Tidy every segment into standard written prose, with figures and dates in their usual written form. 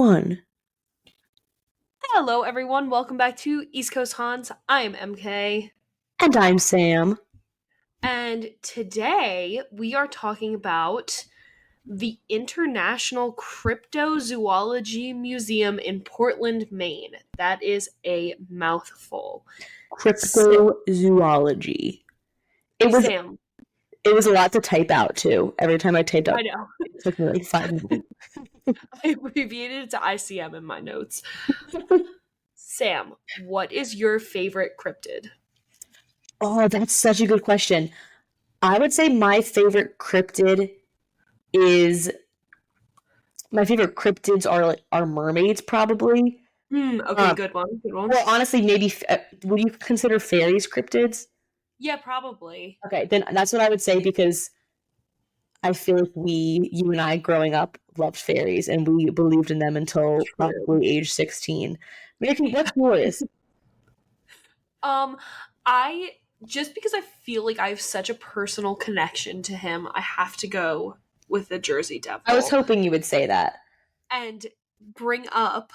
one. Hello, everyone. Welcome back to East Coast Hans. I am MK. And I'm Sam. And today we are talking about the International Cryptozoology Museum in Portland, Maine. That is a mouthful. Cryptozoology. It was Sam, it was a lot to type out too. Every time I typed I out, know. it took me like 5 minutes. I abbreviated it to ICM in my notes. Sam, what is your favorite cryptid? Oh, that's such a good question. I would say is my favorite cryptids are mermaids probably. Okay, Um, good one. Good one. well, honestly, maybe would you consider fairies cryptids? Yeah, probably. Okay, then that's what I would say because I feel like you and I growing up loved fairies and we believed in them until True. probably age 16. Maybe what's yours? Um, I just because I feel like I have such a personal connection to him, I have to go with the Jersey I was Devil hoping you would say that. and bring up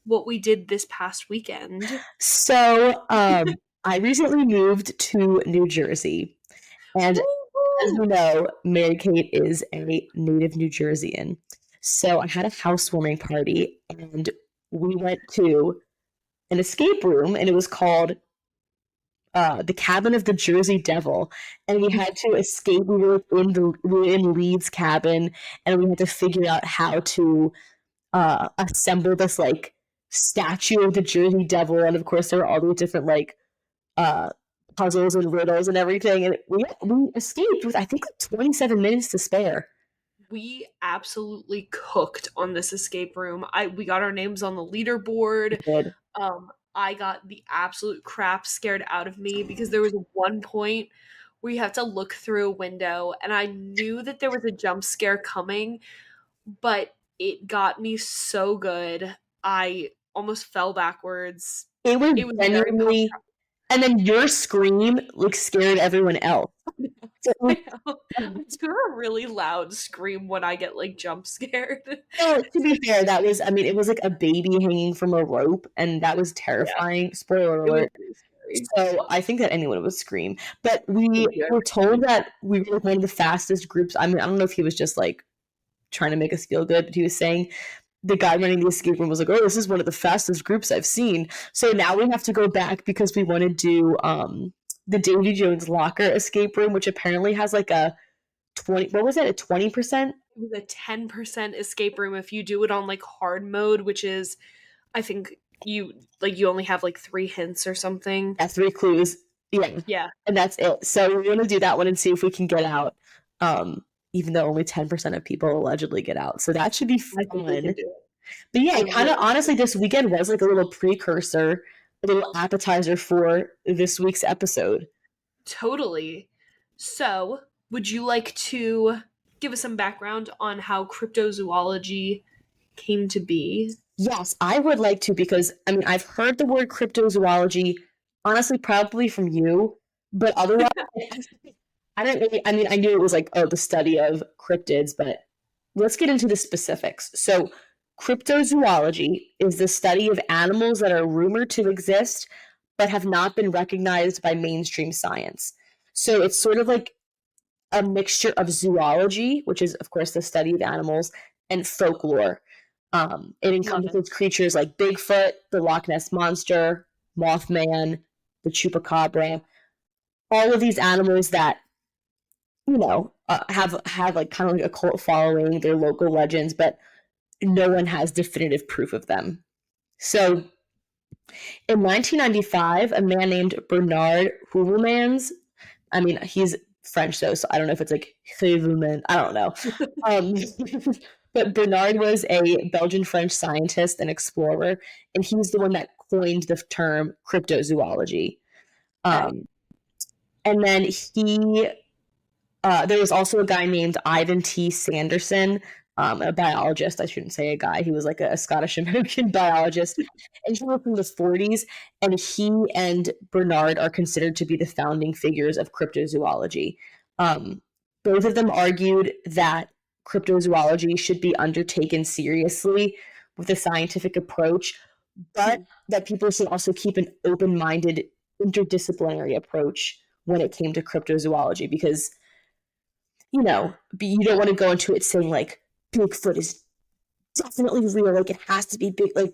what we did this past weekend. So, I recently moved to New Jersey, and as Woo-hoo! you know, Mary Kate is a native New Jerseyan. So I had a housewarming party, and we went to an escape room, and it was called the cabin of the Jersey Devil, and we had to escape. We were in Lee's cabin, and we had to figure out how to assemble this like statue of the Jersey Devil, and of course there were all these different like uh, puzzles and riddles and everything, and we escaped with I think like 27 minutes to spare. We absolutely cooked on this escape room. We got our names on the leaderboard. We did. I got the absolute crap scared out of me because there was one point where you have to look through a window, and I knew that there was a jump scare coming, but it got me so good. I almost fell backwards. It was It was very genuinely, and then your scream like scared everyone else. So it was, I know. I do a really loud scream when I get like jump scared. well, to be fair, that was, I mean, it was like a baby hanging from a rope, and that was Yeah, terrifying. Spoiler it was alert. really scary. So I think that anyone would scream. But we Thank you. I were appreciate told that we were like one of the fastest groups. I mean, I don't know if he was just like trying to make us feel good, but he was saying the guy running the escape room was like, "Oh, this is one of the fastest groups I've seen." So now we have to go back because we want to do the Davy Jones locker escape room, which apparently has like a 20. What was it? A 20%? It was a 10% escape room if you do it on like hard mode, which is I think you only have like 3 hints or something. Yeah, 3 clues. Yeah, Yeah. and that's it. So we're gonna do that one and see if we can get out. Even though only 10% of people allegedly get out, so that should be I think we fun. can do it. But yeah, I kind of really honestly, this weekend was like a little precursor, a little appetizer for this week's episode. totally. So, would you like to give us some background on how cryptozoology came to be? Yes, I would like to because I mean I've heard the word cryptozoology, honestly, probably from you, but otherwise, I don't really. I mean, I knew it was like the study of cryptids, but let's get into the specifics. So, cryptozoology is the study of animals that are rumored to exist but have not been recognized by mainstream science. So, it's sort of like a mixture of zoology, which is, of course, the study of animals, and folklore. It Love it. encompasses creatures like Bigfoot, the Loch Ness Monster, Mothman, the Chupacabra, all of these animals that have like kind of like a cult following. They're local legends, but no one has definitive proof of them. So in 1995, a man named Bernard Heuvelmans, I mean, he's French though, so I don't know if it's like Heuvelman. I don't know. Um, but Bernard was a Belgian French scientist and explorer, and he's the one that coined the term cryptozoology. Okay. Um, and then there was also a guy named Ivan T. Sanderson, a biologist. I shouldn't say a guy. He was like a Scottish American biologist. And he lived in the 40s. And he and Bernard are considered to be the founding figures of cryptozoology. Um, Both of them argued that cryptozoology should be undertaken seriously with a scientific approach, but that people should also keep an open-minded interdisciplinary approach when it came to cryptozoology, because you don't want to go into it saying like Bigfoot is definitely real, like it has to be big, like,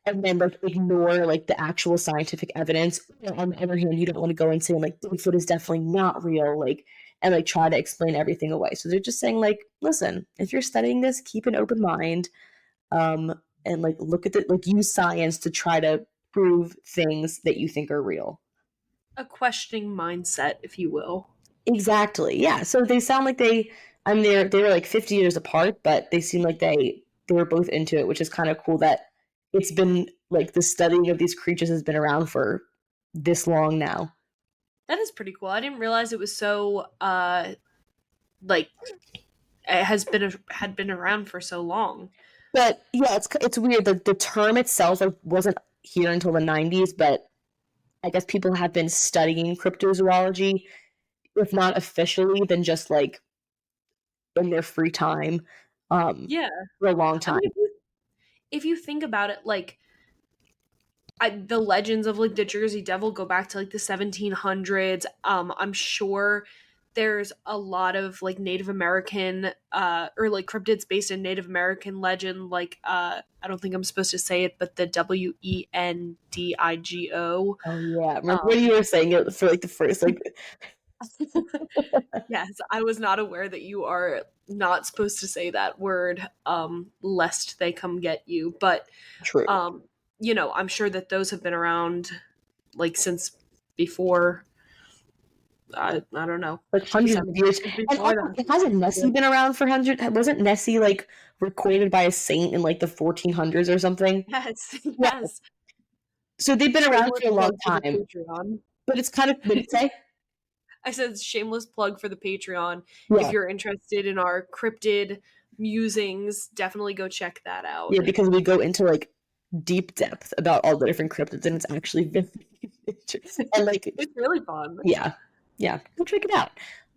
and then like ignore like the actual scientific evidence. On the other hand, you don't want to go and say like Bigfoot is definitely not real, like, and like try to explain everything away. So they're just saying like, listen, if you're studying this, keep an open mind, and like look at the like use science to try to prove things that you think are real. A questioning mindset, if you will. Exactly. Yeah. So they sound like I mean, they were like 50 years apart, but they seem like they were both into it, which is kind of cool that it's been like the studying of these creatures has been around for this long now. That is pretty cool. I didn't realize it was so like it had been around for so long. But yeah, it's weird. The term itself wasn't here until the 90s, but I guess people have been studying cryptozoology, if not officially, then just like in their free time, um, Yeah. for a long I mean, time. if you think about it, like the legends of like the Jersey Devil go back to like the 1700s. I'm sure there's a lot of like Native American or like cryptids based in Native American legend, like I don't think I'm supposed to say it, but the Wendigo. Oh yeah, remember when Um you were saying it for like the first like yes, I was not aware that you are not supposed to say that word lest they come get you, but true, um I'm sure that those have been around like since before I don't know, like the hundreds of years. 1700s And before also, that. hasn't Nessie Yeah. been around for hundred? Wasn't Nessie like recorded by a saint in like the 1400s or something? Yes, Yeah. yes. So they've been around Shameless for a long plug for the time. Patreon. But it's kind of what did it say? I said shameless plug for the Patreon. If Yeah, you're interested in our cryptid musings, definitely go check that out. yeah, because we go into like deep depth about all the different cryptids, and it's actually very interesting. And like, It's really fun. yeah, yeah, go check it out.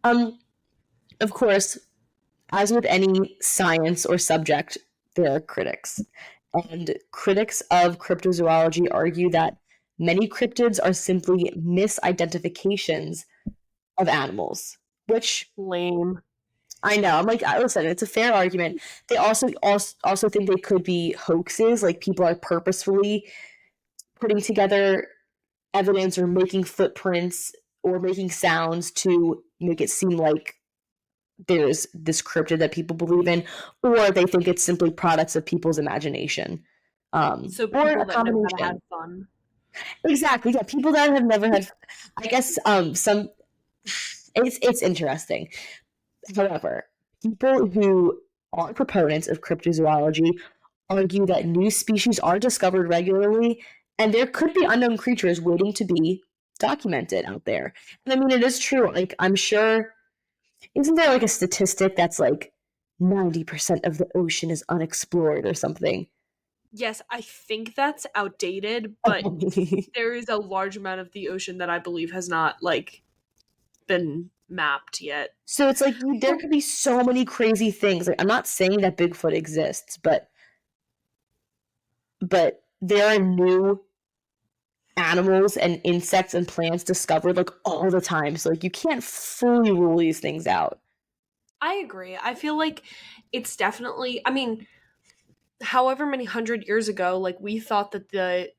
Um, of course, as with any science or subject, there are critics. And critics of cryptozoology argue that many cryptids are simply misidentifications of animals, which Lame. I know. I'm like, listen, it's a fair argument. They also think they could be hoaxes, like people are purposefully putting together evidence or making footprints or making sounds to make it seem like there's this cryptid that people believe in, or they think it's simply products of people's imagination, So or people a that know how to have combination. fun. Exactly, yeah. People that have never had, I guess, some. It's interesting. However, people who are proponents of cryptozoology argue that new species are discovered regularly, and there could be unknown creatures waiting to be documented out there. And I mean, it is true. Like, I'm sure, isn't there like a statistic that's like 90% of the ocean is unexplored or something? Yes, I think that's outdated, but Okay. there is a large amount of the ocean that I believe has not like been mapped yet. So it's like there could be so many crazy things. Like, I'm not saying that Bigfoot exists, but there are new animals and insects and plants discovered like all the time. So like you can't fully rule these things out. I agree. I feel like it's definitely, I mean, however many hundred years ago, like we thought that the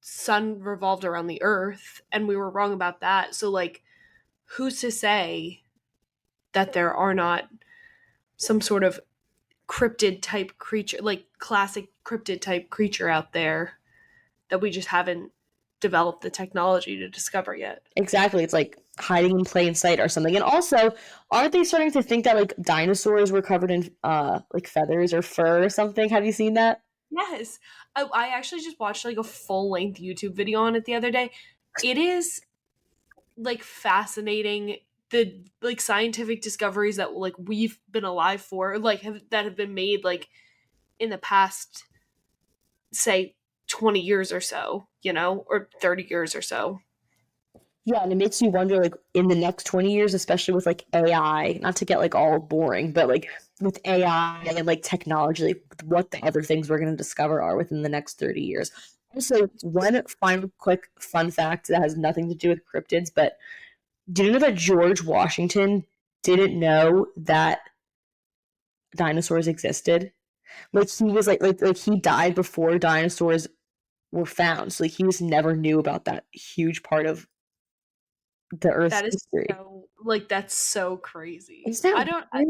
sun revolved around the earth and we were wrong about that. So like who's to say that there are not some sort of cryptid type creature, like classic cryptid type creature out there that we just haven't developed the technology to discover yet. Exactly. It's like hiding in plain sight or something. And also, aren't they starting to think that like dinosaurs were covered in like feathers or fur or something? Have you seen that? Yes. I actually just watched like a full length YouTube video on it the other day. It is like fascinating the like scientific discoveries that like we've been alive for like that have been made like in the past say 20 years or so, or 30 years or so. Yeah, and it makes you wonder, like, in the next 20 years, especially with like AI, not to get like all boring, but like with AI and like technology, like, what the other things we're going to discover are within the next 30 years. Also, one final quick fun fact that has nothing to do with cryptids, but do you know that George Washington didn't know that dinosaurs existed? Like he was like he died before dinosaurs were found. So like he just never knew about that huge part of the Earth's That is history. so like that's so crazy. Is that I don't weird?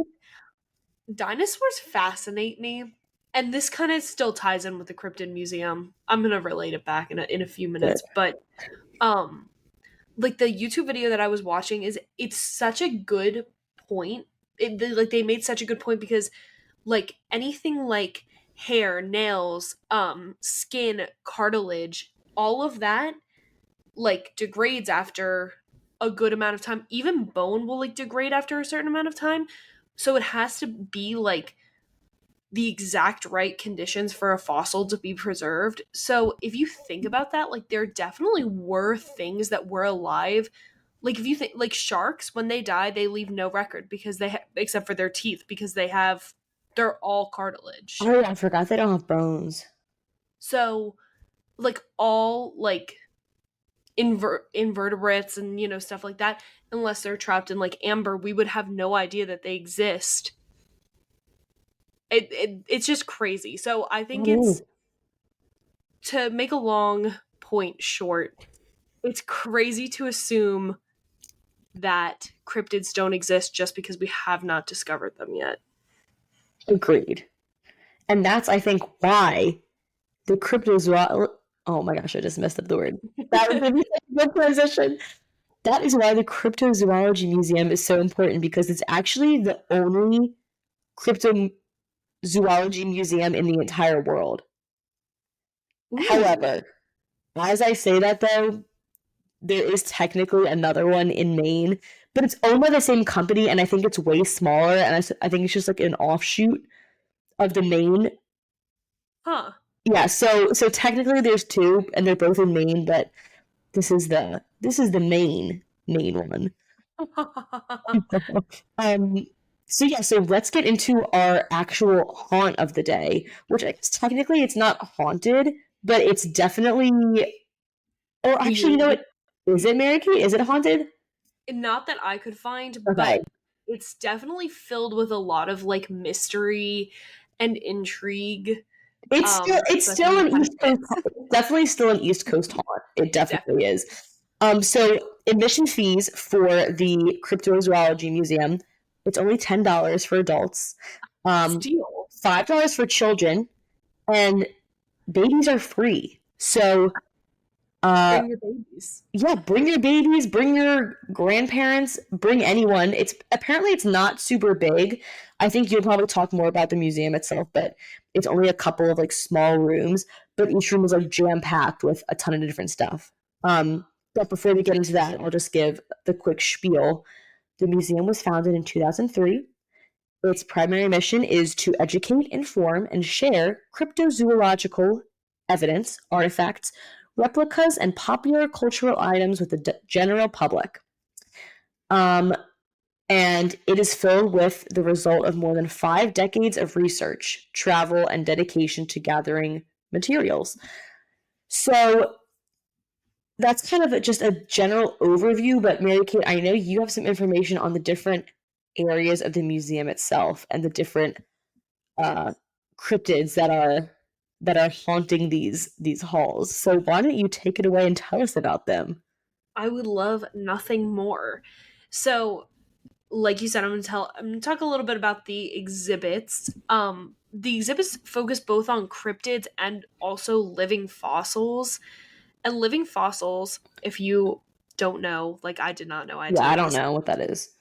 Dinosaurs fascinate me. And this kind of still ties in with the Cryptid Museum. I'm gonna relate it back in a few Good. minutes, but um like the YouTube video that I was watching is it's such a good point. Like they made such a good point because like anything like hair, nails, skin, cartilage, all of that like degrades after a good amount of time. Even bone will like degrade after a certain amount of time. So it has to be like the exact right conditions for a fossil to be preserved. So if you think about that, like there definitely were things that were alive. Like if you think like sharks when they die, they leave no record because except for their teeth because they're all cartilage. Oh yeah, I forgot they don't have bones. So like all like invertebrates and stuff like that unless they're trapped in like amber, we would have no idea that they exist. It's just crazy. So I think it's Oh, to make a long point short, it's crazy to assume that cryptids don't exist just because we have not discovered them yet. agreed. And that's I think why the cryptozoology. Oh my gosh, I just messed up the word. That was maybe such a good transition. That is why the Cryptozoology Museum is so important because it's actually the only cryptozoology museum in the entire world. Ooh. However, as I say that though, there is technically another one in Maine, but it's owned by the same company, and I think it's way smaller. And I think it's just like an offshoot of the Maine. Huh. Yeah, so technically there's two, and they're both in Maine, but this is the main one. um. So yeah, so let's get into our actual haunt of the day, which I guess technically it's not haunted, but it's definitely. Or actually, you know Weird. what? Is it Mary Kate? Is it haunted? Not that I could find, Okay. but it's definitely filled with a lot of like mystery and intrigue. Especially It's still with an kind of East Coast. kids. It's definitely still an East Coast haunt. It definitely Definitely. is. So admission fees for the Cryptozoology Museum, it's only $10 for adults, Steal. $5 for children, and babies are free. So uh, Bring your babies. yeah, bring your babies, bring your grandparents, bring anyone. It's not super big. I think you'll probably talk more about the museum itself, but it's only a couple of like small rooms, but each room is like jam packed with a ton of different stuff. But before we get into that, I'll just give the quick spiel. The museum was founded in 2003. Its primary mission is to educate, inform, and share cryptozoological evidence, artifacts, replicas, and popular cultural items with the general public. Um, and it is filled with the result of more than 5 decades of research, travel, and dedication to gathering materials. So that's kind of just a general overview, but Mary Kate, I know you have some information on the different areas of the museum itself and the different uh, cryptids that are haunting these halls. So why don't you take it away and tell us about them? I would love nothing more. So, like you said, I'm gonna talk a little bit about the exhibits. The exhibits focus both on cryptids and also living fossils. And living fossils, if you don't know, like I did not know, I had Yeah, to I look don't this know what that is.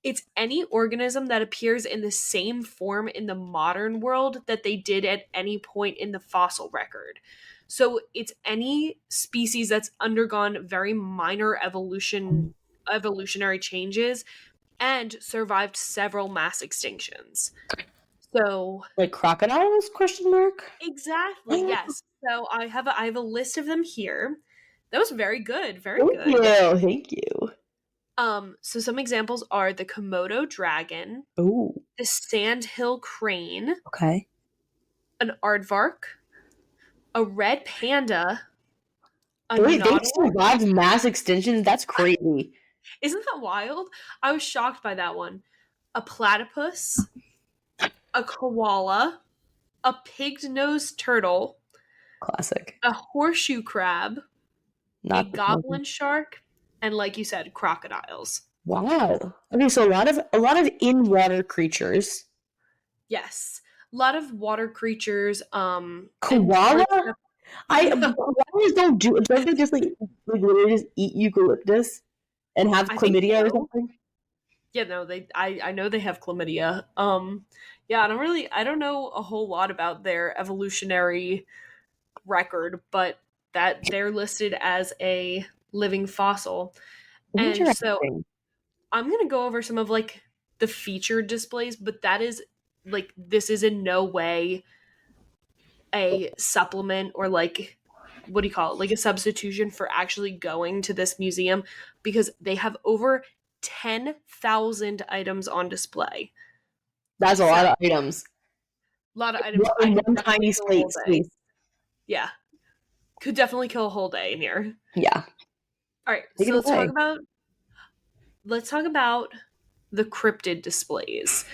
it's any organism that appears in the same form in the modern world that they did at any point in the fossil record. So it's any species that's undergone very minor evolutionary changes and survived several mass extinctions. So Like crocodiles? Question mark. exactly, yes. So I have a list of them here That was very good. Very Thank you. good. Thank you. So some examples are the Komodo dragon, Oh, the sandhill crane, okay. an aardvark, a red panda, a They nautilus. survived mass extinctions. That's crazy. Isn't that wild? I was shocked by that one. A platypus, a koala, a pig-nosed turtle, Classic. a horseshoe crab, a Not the smoking. goblin shark, and like you said, crocodiles. Wow. Okay, so a lot of in water creatures. Yes. A lot of water creatures, and Koala? like Koalas don't they just like literally just eat eucalyptus and have I think chlamydia or so. something? Yeah, no, I know they have chlamydia. Yeah, I don't know a whole lot about their evolutionary record, but that they're listed as a living fossil. And so Interesting. I'm going to go over some of like the featured displays, but that is like this is in no way a supplement or like what do you call it? Like a substitution for actually going to this museum because they have over 10,000 items on display. That's a So, lot a of items. lot of items. I In could one definitely tiny kill a whole day. space. Yeah, could definitely kill a whole day in here. Yeah. All right, Take so it away. let's talk about the cryptid displays.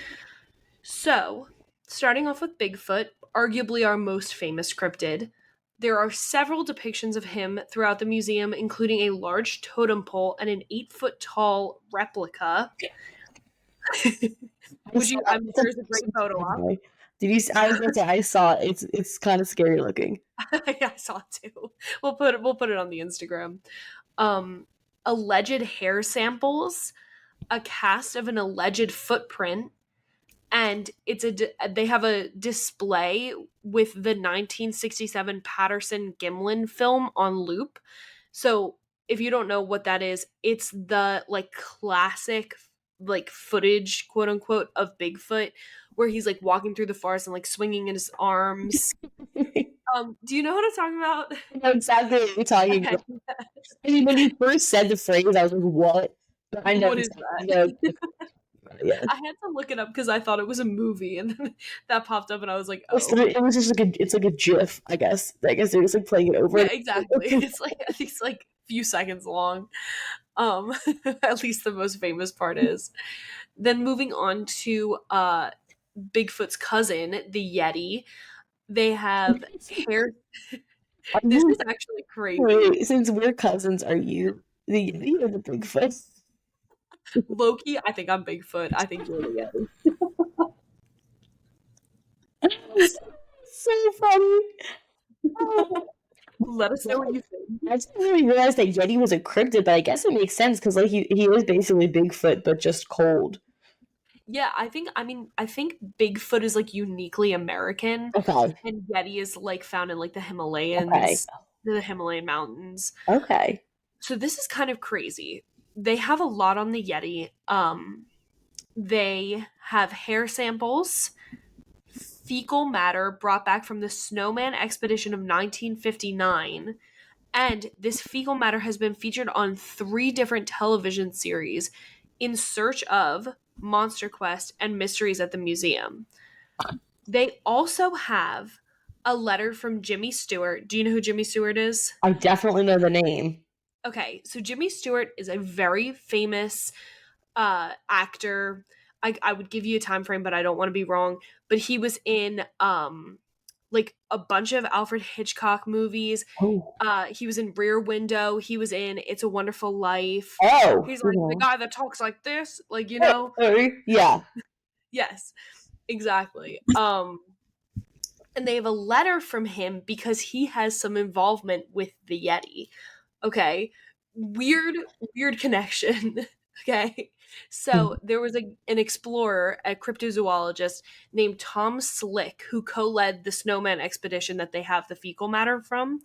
So, starting off with Bigfoot, arguably our most famous cryptid, there are several depictions of him throughout the museum, including a large totem pole and an 8-foot tall replica. I saw that. I'm sure it's a great photo op. I was gonna say I saw it. It's kind of scary looking. Yeah, I saw it too. We'll put it on the Instagram. Um, alleged hair samples, a cast of an alleged footprint, and they have a display with the 1967 Patterson Gimlin film on loop. So if you don't know what that is, it's the like classic like footage, quote unquote, of Bigfoot where he's like walking through the forest and like swinging in his arms. Do you know what I'm talking about? I know exactly what you're talking Okay. about. I mean, when you first said the phrase, I was like, "What?" But I know What is exactly. that? Yeah. I had to look it up because I thought it was a movie, and then that popped up, and I was like, It's, "Oh, it was just like it's like a GIF, I guess. I guess they're just like playing it over. yeah, exactly." It's like I think it's like a few seconds long. Um, at least the most famous part is. Then moving on to Bigfoot's cousin, the Yeti. They have hair. Are This you is actually crazy. wait, since we're cousins, are you the Yeti or the Bigfoot? Loki, I think I'm Bigfoot. I think you're the Yeti. So funny. Oh, Let us know well, what you think. I didn't really realize that Yeti was a cryptid, but I guess it makes sense because like he is basically Bigfoot, but just cold. Yeah, I think Bigfoot is like uniquely American Okay. and Yeti is like found in like the Okay. the Himalayan mountains. Okay. So this is kind of crazy. They have a lot on the Yeti. They have hair samples, fecal matter brought back from the Snowman expedition of 1959. And this fecal matter has been featured on 3 different television series in search of Monster Quest and Mysteries at the Museum. They also have a letter from Jimmy Stewart. Do you know who Jimmy Stewart is? I definitely know the name. Okay, so Jimmy Stewart is a very famous actor. I would give you a time frame, but I don't want to be wrong. But he was in like a bunch of Alfred Hitchcock movies. Oh. He was in Rear Window. He was in It's a Wonderful Life. Oh. He's like the Yeah. guy that talks like this, like you know. Yeah. Yes, exactly. And they have a letter from him because he has some involvement with the Yeti. Okay, weird, weird connection. Okay, so there was an explorer, a cryptozoologist named Tom Slick, who co-led the Snowman expedition that they have the fecal matter from,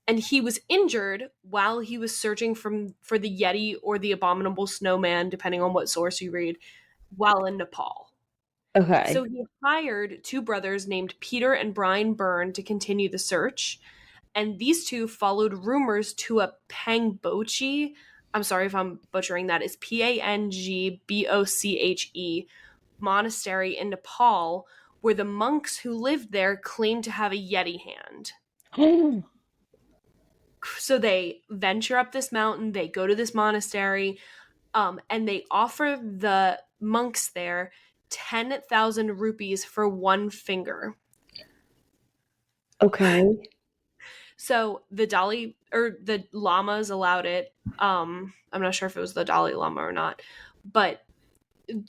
and he was injured while he was searching for the Yeti or the abominable snowman, depending on what source you read, while in Nepal. So Okay. he hired 2 brothers named Peter and Brian Byrne to continue the search. And these two followed rumors to a Pangboche. I'm sorry if I'm butchering that. It's Pangboche monastery in Nepal, where the monks who lived there claimed to have a Yeti hand. So they venture up this mountain, they go to this monastery, and they offer the monks there 10,000 rupees for one finger. Okay. So the lamas allowed it. I'm not sure if it was the Dalai Lama or not, but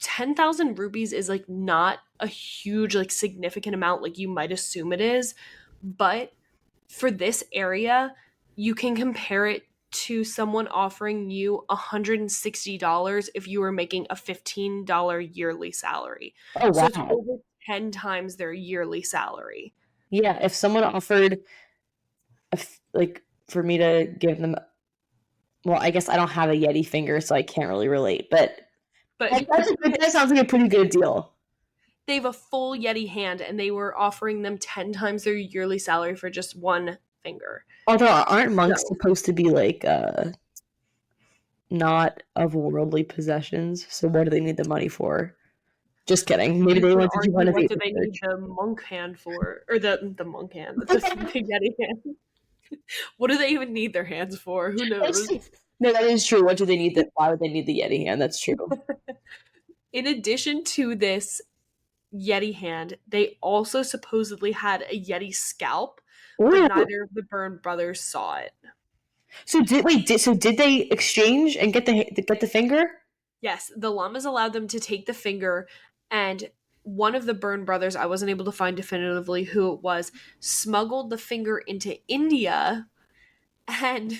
10,000 rupees is like not a huge, like significant amount like you might assume it is. But for this area, you can compare it to someone offering you $160 if you were making a $15 yearly salary. Oh, So it's wow. over 10 times their yearly salary. Yeah, if someone offered like for me to give them, well, I guess I don't have a Yeti finger, so I can't really relate, but But that sounds like a pretty good deal. they have a full Yeti hand and they were offering them 10 times their yearly salary for just one finger. Although aren't monks So supposed to be like not of worldly possessions? So what do they need the money for? Just kidding. Maybe you they could went to do argue, what renovate do the they need church. the monk hand for? Or the monk hand, the Yeti hand. What do they even need their hands for? Who knows? No, that is true. What do they need? That why would they need the Yeti hand? That's true. In addition to this Yeti hand, they also supposedly had a Yeti scalp, but Ooh. neither of the Byrne brothers saw it. So did they exchange and get the finger? Yes, the llamas allowed them to take the finger, and one of the Byrne brothers, I wasn't able to find definitively who it was, smuggled the finger into India and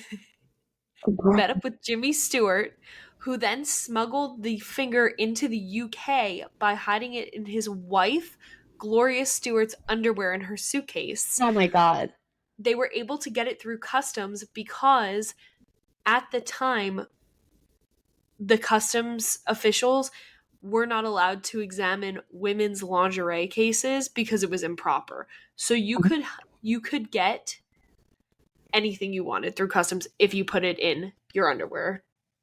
met up with Jimmy Stewart, who then smuggled the finger into the UK by hiding it in his wife, Gloria Stewart's underwear in her suitcase. Oh my god. They were able to get it through customs because at the time, the customs officials were not allowed to examine women's lingerie cases because it was improper. So you could get anything you wanted through customs if you put it in your underwear.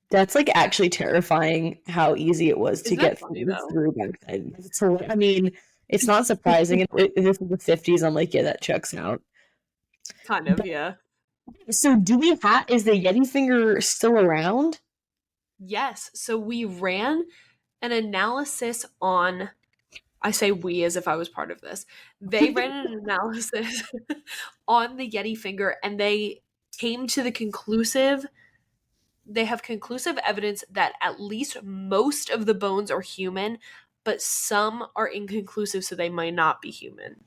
That's like actually terrifying how easy it was to Isn't that get funny things though? through back then. So I mean, it's not surprising. If this is the 50s, I'm like, yeah, that checks out. Kind of, But, yeah. so do we have is the Yeti finger still around? Yes. So we ran an analysis on, I say we as if I was part of this. They ran an analysis on the Yeti finger and they have conclusive evidence that at least most of the bones are human, but some are inconclusive, so they might not be human.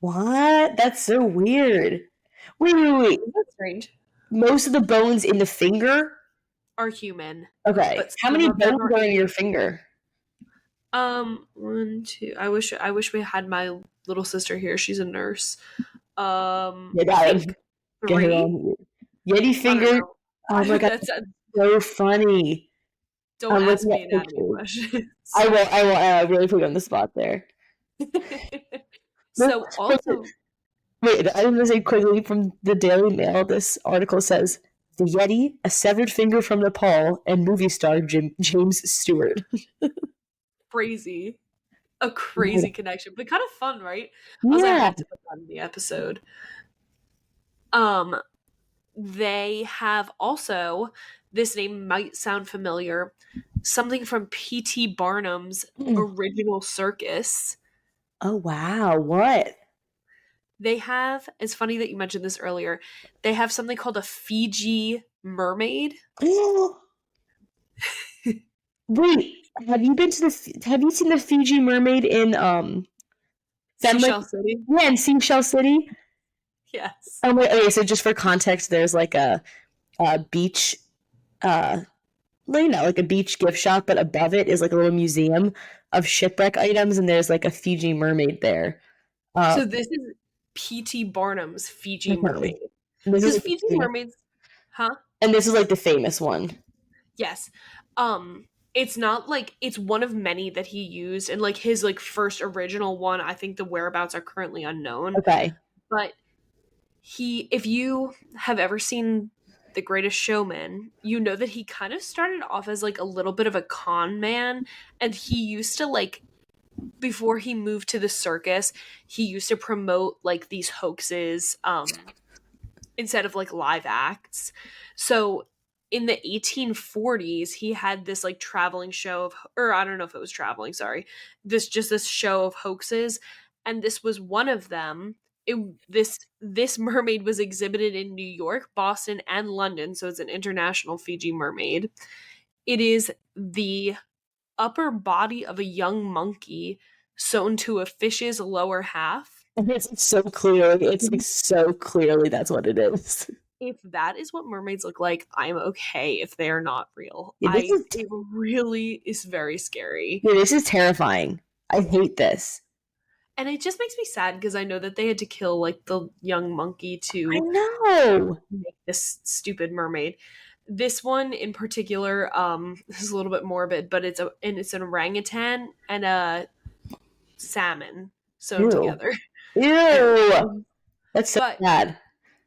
What? That's so weird. Wait. Isn't that strange? Most of the bones in the finger? Are human, Okay. but How some many of them bones are are in your inconclusive. finger? One, two. I wish we had my little sister here. She's a nurse. You I gotta think get her three. on here. Yeti I don't finger. know. Oh my god, That's so funny. don't I'm ask looking me at anatomy pictures. questions. I will really put you on the spot there. So also, Wait, I'm going to say quickly from the Daily Mail. This article says the Yeti, a severed finger from Nepal, and movie star James Stewart. crazy, a crazy connection, but kind of fun, right? I was like, I Yeah. have to put that in the episode. Um, they have also, this name might sound familiar, something from P.T. Barnum's original circus. Oh wow! What? They have, it's funny that you mentioned this earlier, they have something called a Fiji mermaid. Wait, have you been to the? Have you seen the Fiji mermaid in Fenwick? Seashell City. Yeah, in Seashell City. Yes. Oh wait, okay. So just for context, there's like a beach, uh, like a beach gift shop, but above it is like a little museum of shipwreck items, and there's like a Fiji mermaid there. Uh, So this is P.T. Barnum's Fiji okay. mermaid. This is Because like Fiji mermaids, huh? and this is like the famous one. Yes. It's not like it's one of many that he used, and like his like first original one, I think the whereabouts are currently unknown. Okay. But if you have ever seen The Greatest Showman, you know that he kind of started off as like a little bit of a con man, and he used to like before he moved to the circus, he used to promote like these hoaxes instead of like live acts. So in the 1840s, he had this like traveling show of, or I don't know if it was traveling, sorry, this show of hoaxes, and this was one of them. This mermaid was exhibited in New York, Boston, and London, so it's an international Fiji mermaid. It is the upper body of a young monkey sewn to a fish's lower half. And it's like so clearly that's what it is. If that is what mermaids look like, I'm okay if they are not real. Yeah, It really is very scary. this is terrifying. I hate this. And it just makes me sad because I know that they had to kill like the young monkey I to know. make this stupid mermaid. This one in particular, this is a little bit morbid, but it's an orangutan and a salmon sewn Ew. together. Ew. That's so But bad.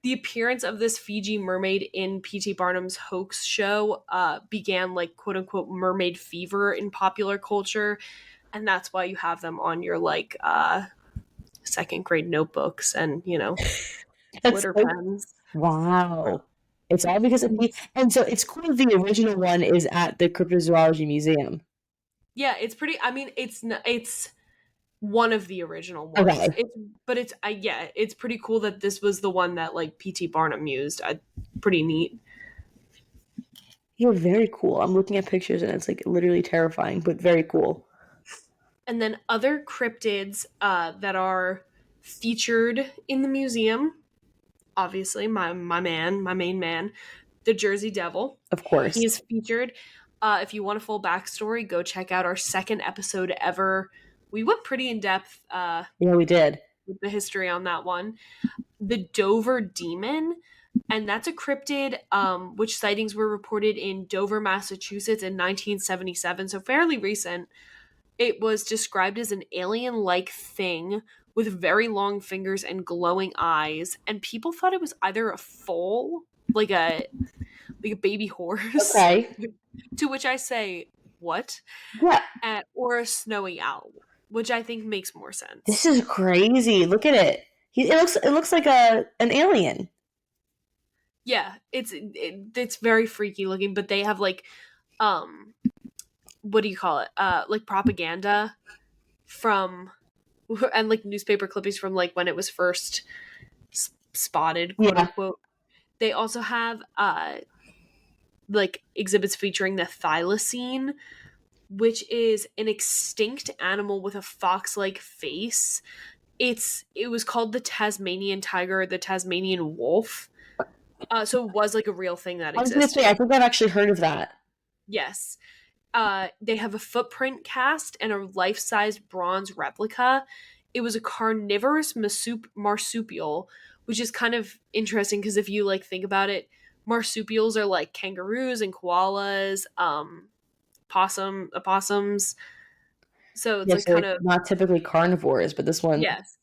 the appearance of this Fiji mermaid in P.T. Barnum's hoax show began like quote unquote mermaid fever in popular culture, and that's why you have them on your like second grade notebooks and That's glitter so, pens. wow. It's all because of me. And so it's cool the original one is at the Cryptozoology Museum. Yeah, it's pretty. I mean, it's one of the original ones. Okay. It's pretty cool that this was the one that like P.T. Barnum used. Pretty neat. You're very cool. I'm looking at pictures and it's like literally terrifying, but very cool. And then other cryptids that are featured in the museum, obviously my main man, the Jersey Devil. Of course. He is featured. If you want a full backstory, go check out our second episode ever. We went pretty in depth Yeah, we did. with the history on that one. The Dover Demon, and that's a cryptid which sightings were reported in Dover, Massachusetts in 1977, so fairly recent. It was described as an alien-like thing with very long fingers and glowing eyes, and people thought it was either a foal, like a baby horse, Okay. to which I say, what? Yeah. Or a snowy owl, which I think makes more sense. This is crazy. Look at it. It looks like an alien. Yeah, it's very freaky looking, but they have like what do you call it? Like propaganda from and like newspaper clippings from like when it was first spotted, quote unquote. They also have like exhibits featuring the thylacine, which is an extinct animal with a fox-like face. It was called the Tasmanian tiger or the Tasmanian wolf. So it was like a real thing that existed. I was gonna say, I think I've actually heard of that. Yes. They have a footprint cast and a life-size bronze replica. It was a carnivorous marsupial, which is kind of interesting because if you like think about it, marsupials are like kangaroos and koalas, opossums. So it's like so kind of not typically carnivores, but this one, yes.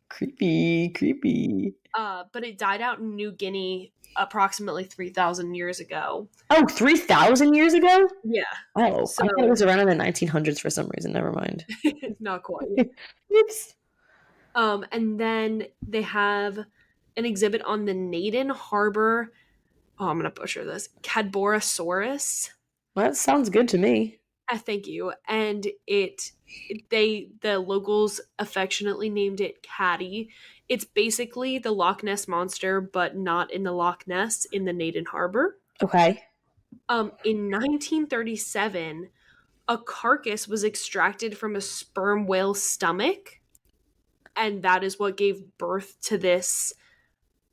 creepy. But it died out in New Guinea approximately 3,000 years ago. Oh, 3,000 years ago? Yeah. Oh, So, I thought it was around in the 1900s for some reason. Never mind. not quite. Oops. And then they have an exhibit on the Naden Harbor. Oh, I'm gonna butcher this. Cadborosaurus. Well, that sounds good to me. Thank you. And the locals affectionately named it Caddy. It's basically the Loch Ness monster, but not in the Loch Ness, in the Naden Harbor. Okay. In 1937, a carcass was extracted from a sperm whale's stomach, and that is what gave birth to this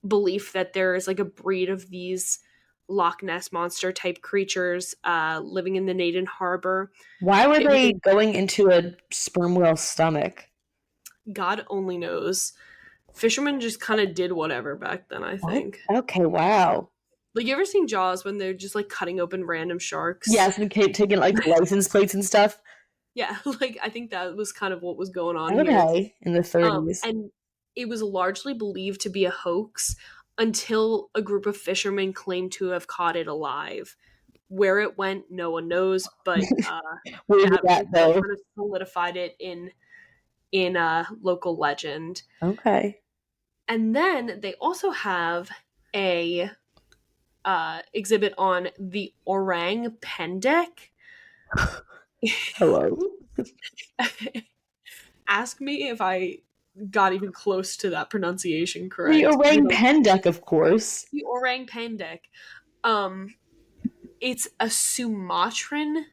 belief that there is like a breed of these Loch Ness monster type creatures living in the Naden Harbor. Why were they going into a sperm whale's stomach? God only knows. Fishermen just kind of did whatever back then, I think. Okay, wow. Like, you ever seen Jaws when they're just like cutting open random sharks? Yes, and taking like license plates and stuff. Yeah, like I think that was kind of what was going on Okay, here. in the 30s. And it was largely believed to be a hoax until a group of fishermen claimed to have caught it alive. Where it went, no one knows, but Where did that that also go? kind of solidified it in local legend. Okay. And then they also have a exhibit on the orang pendek. Hello. Ask me if I got even close to that pronunciation The correct. We orang don't. pendek, of course. The orang pendek. Um, it's a Sumatran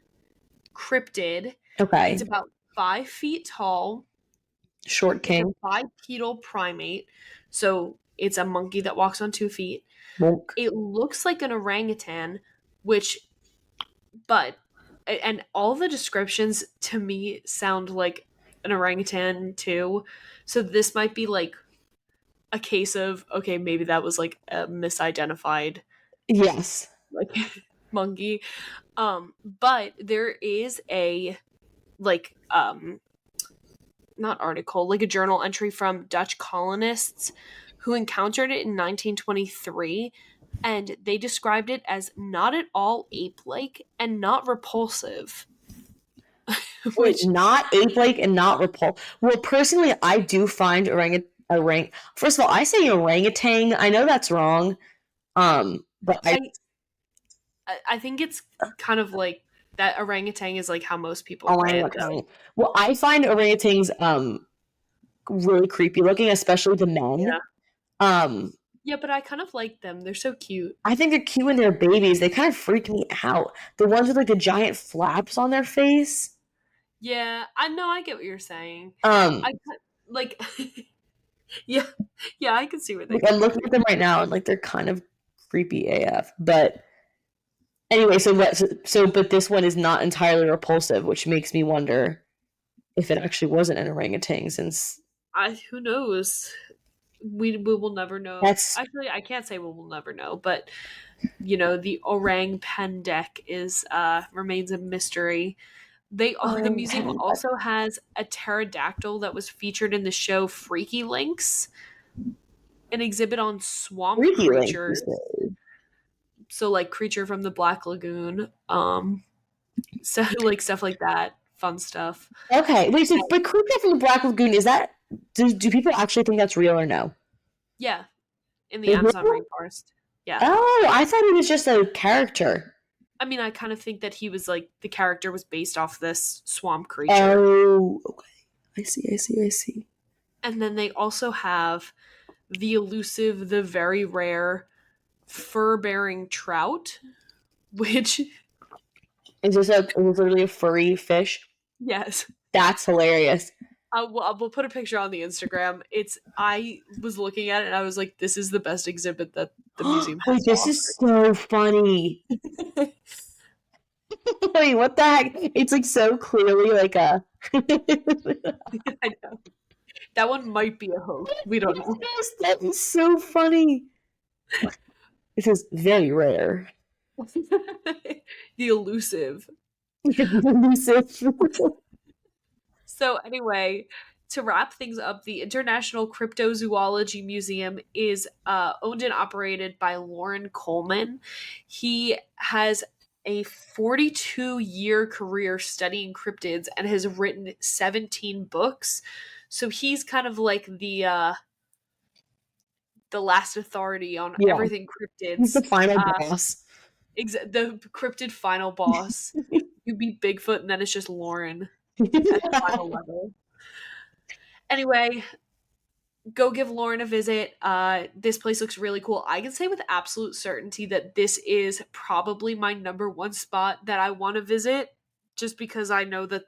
cryptid. It's Okay. about 5 feet tall. Short It's a king. bipedal primate, so it's a monkey that walks on 2 feet. Monk. It looks like an orangutan, which, but, and all the descriptions to me sound like an orangutan too. So this might be like a case of, okay, maybe that was like a misidentified Yes. like monkey. But there is a like not article, like a journal entry from Dutch colonists who encountered it in 1923, and they described it as not at all ape-like and not repulsive. Wait, Which not ape-like and not repulsive. Well, personally, I do find orang. First of all, I say orangutan. I know that's wrong. But I I I think it's kind of like that orangutan is like how most people say it though. orangutan. Well, I find orangutans really creepy looking, especially the men. Yeah. Um, Yeah, but I kind of like them. They're so cute. I think they're cute when they're babies. They kind of freak me out. The ones with like the giant flaps on their face. Yeah, I know I get what you're saying. Um, Like yeah. Yeah, I can see where they like get I'm looking creepy. at them right now and like they're kind of creepy AF. But anyway, so what? But this one is not entirely repulsive, which makes me wonder if it actually wasn't an orangutan, since I Who knows? We will never know. that's Actually, I can't say we will never know, but the orang pendek is remains a mystery. The orang museum pendek. also has a pterodactyl that was featured in the show Freaky Links, an exhibit on swamp Freaky Link, you creatures. say. So like creature from the Black Lagoon, so like stuff like that, fun stuff. Okay, wait. So, but Creature from the Black Lagoon, is that? Do people actually think that's real or no? Yeah, in the They Amazon do? rainforest. Yeah. Oh, I thought it was just a character. I mean, I kind of think that he was like the character was based off this swamp creature. Oh, okay. I see. I see. I see. And then they also have the elusive, the very rare fur-bearing trout, which Is this literally a furry fish? yes, That's hilarious. we'll put a picture on the Instagram. I was looking at it and I was like, this is the best exhibit that the museum has Wait, to this is so funny. offer. Wait, what the heck? It's like so clearly like a. I know. That one might be a hoax. We don't know. Yes, that is so funny. This is very rare. The elusive. Elusive. So anyway, to wrap things up, the International Cryptozoology Museum is owned and operated by Lauren Coleman. He has a 42-year career studying cryptids and has written 17 books. So he's kind of like the last authority on Yeah, everything he's cryptids. the final boss. The cryptid final boss. You beat Bigfoot, and then it's just Lauren at the final level. Anyway, go give Lauren a visit. This place looks really cool. I can say with absolute certainty that this is probably my number one spot that I want to visit, just because I know that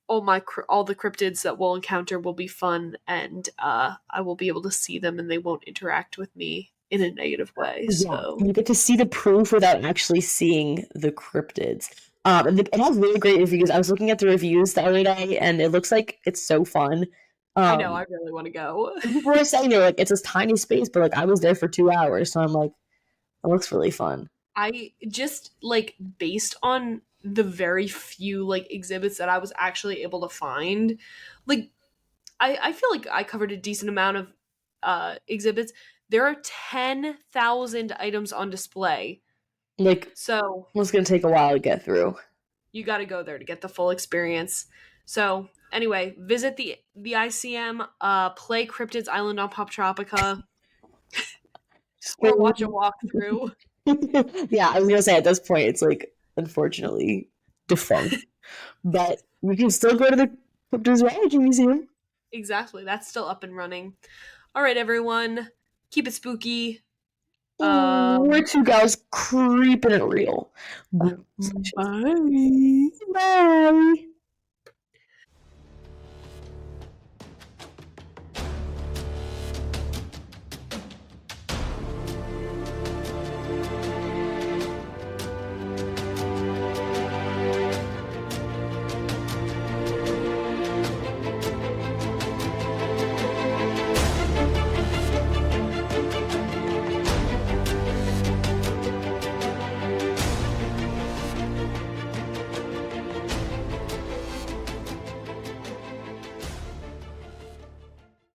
all the cryptids that we'll encounter will be fun, and I will be able to see them, and they won't interact with me in a negative way. Yeah, So you get to see the proof without actually seeing the cryptids. And it has really great reviews. I was looking at the reviews the other day, and it looks like it's so fun. I know I Um, really want to go. and people were saying they're like it's this tiny space, but like I was there for 2 hours, so I'm like, it looks really fun. I just like based on the very few like exhibits that I was actually able to find, like I feel like I covered a decent amount of exhibits. There are 10,000 items on display. Like, So it's gonna take a while to get through. you got to go there to get the full experience. So anyway, visit the ICM, play Cryptids Island on Pop Tropica, or watch a walkthrough. Yeah, I was gonna say at this point it's like unfortunately defunct, but we can still go to the Cryptozoology Museum. Exactly, that's still up and running. All right, everyone, keep it spooky. We're two gals creeping it real. Bye. Bye.